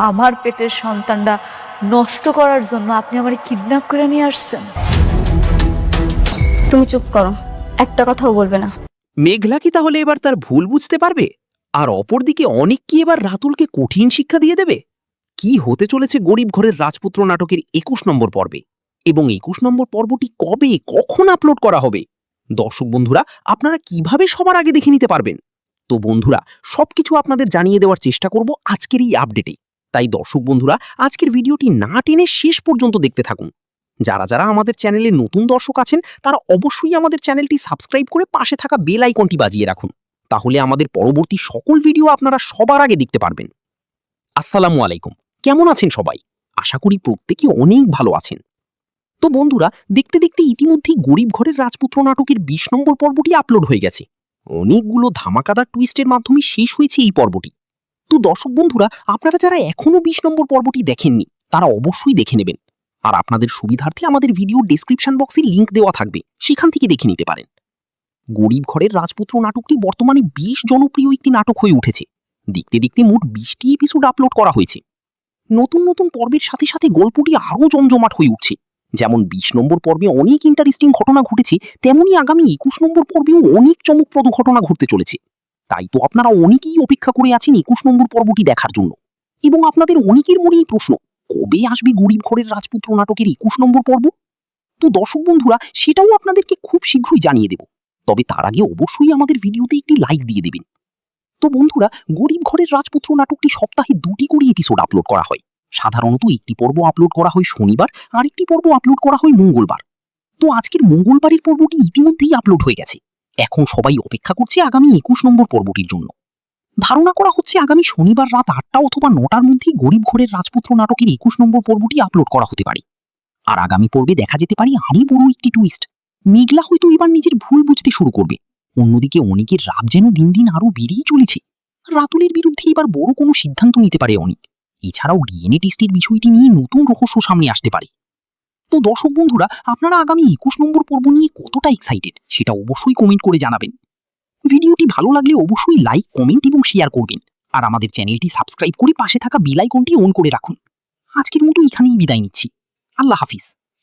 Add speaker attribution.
Speaker 1: আমার পেটের সন্তানটা নষ্ট করার জন্য আপনি আমারে কিডন্যাপ করে নিয়ে আসছেন।
Speaker 2: তুমি চুপ করো, একটা কথাও বলবে না।
Speaker 3: মেঘলা কি তাহলে এবার তার ভুল বুঝতে পারবে? আর অপরদিকে অনিক কি এবার রাতুলকে কঠিন শিক্ষা দিয়ে দেবে? কি হতে চলেছে গরিব ঘরের রাজপুত্র নাটকের ২১ নম্বর পর্বে? এবং ২১ নম্বর পর্বটি কবে কখন আপলোড করা হবে? দর্শক বন্ধুরা, আপনারা কিভাবে সবার আগে দেখে নিতে পারবেন? তো বন্ধুরা, সবকিছু আপনাদের জানিয়ে দেওয়ার চেষ্টা করব আজকের এই আপডেটে। তাই দর্শক বন্ধুরা, আজকের ভিডিওটি না টেনে শেষ পর্যন্ত দেখতে থাকুন। যারা যারা আমাদের চ্যানেলে নতুন দর্শক আছেন তারা অবশ্যই আমাদের চ্যানেলটি সাবস্ক্রাইব করে পাশে থাকা বেল আইকনটি বাজিয়ে রাখুন। তাহলে আমাদের পরবর্তী সকল ভিডিও আপনারা সবার আগে দেখতে পারবেন। আসসালামু আলাইকুম, কেমন আছেন সবাই? আশা করি প্রত্যেকে অনেক ভালো আছেন। তো বন্ধুরা, দেখতে দেখতে ইতিমধ্যেই গরিব ঘরের রাজপুত্র নাটকের ২০ নম্বর পর্বটি আপলোড হয়ে গেছে। অনেকগুলো ধামাকাদার টুইস্টের মাধ্যমে শেষ হয়েছে এই পর্বটি। তো দর্শক বন্ধুরা, আপনারা যারা এখনো ২০ নম্বর পর্বটি দেখেননি তারা অবশ্যই দেখে নেবেন। আর আপনাদের সুবিধার্থে আমাদের ভিডিওর ডেসক্রিপশন বক্সে লিংক দেওয়া থাকবে, সেখান থেকে দেখে নিতে পারেন। গরিব ঘরের রাজপুত্র নাটকটি বর্তমানে বেশ জনপ্রিয় একটি নাটক হয়ে উঠেছে। দেখতে দেখতে মোট ২০টি এপিসোড আপলোড করা হয়েছে। নতুন নতুন পর্বের সাথে সাথে গল্পটি আরও জমজমাট হয়ে উঠছে। যেমন ২০ নম্বর পর্বে অনেক ইন্টারেস্টিং ঘটনা ঘটেছে, তেমনি আগামী ২১ নম্বর পর্বেও অনেক চমকপ্রদ ঘটনা ঘটতে চলেছে। তাই তো আপনারা অনেকেই অপেক্ষা করে আছেন ২১ নম্বর পর্বটি দেখার জন্য। এবং আপনাদের অনেকের মনেই প্রশ্ন, কবে আসবে গরিব ঘরের রাজপুত্র নাটকের ২১ নম্বর পর্ব? তো দর্শক বন্ধুরা, সেটাও আপনাদেরকে খুব শীঘ্রই জানিয়ে দেব। তবে তার আগে অবশ্যই আমাদের ভিডিওতে একটি লাইক দিয়ে দেবেন। তো বন্ধুরা, গরিব ঘরের রাজপুত্র নাটকটি সপ্তাহে ২টি করে এপিসোড আপলোড করা হয়। সাধারণত একটি পর্ব আপলোড করা হয় শনিবার, আরেকটি পর্ব আপলোড করা হয় মঙ্গলবার। তো আজকের মঙ্গলবারের পর্বটি ইতিমধ্যেই আপলোড হয়ে গেছে। এখন সবাই অপেক্ষা করছে আগামী ২১ নম্বর পর্বটির জন্য। ধারণা করা হচ্ছে আগামী শনিবার রাত ৮টা অথবা ৯টার মধ্যেই গরিব ঘরের রাজপুত্র নাটকের ২১ নম্বর পর্বটি আপলোড করা হতে পারে। আর আগামী পর্বে দেখা যেতে পারে আরও বড় একটি টুইস্ট। মেঘলা হয়তো এবার নিজের ভুল বুঝতে শুরু করবে। অন্যদিকে অনিকের রাগ যেন দিন দিন আরও বেড়েই চলেছে। রাতুলের বিরুদ্ধে এবার বড় কোনো সিদ্ধান্ত নিতে পারে অনিক। এছাড়াও ডিএনএ টেস্টের বিষয়টি নিয়ে নতুন রহস্য সামনে আসতে পারে। তো দর্শক বন্ধুরা, আপনারা আগামী ২১ নম্বর পর্ব নিয়ে কতটা এক্সাইটেড সেটা অবশ্যই কমেন্ট করে জানাবেন। ভিডিওটি ভালো লাগলে অবশ্যই লাইক, কমেন্ট এবং শেয়ার করবেন। আর আমাদের চ্যানেলটি সাবস্ক্রাইব করে পাশে থাকা বেল আইকনটি অন করে রাখুন। আজকের মতো এখানেই বিদায় নিচ্ছি। আল্লাহ হাফিজ।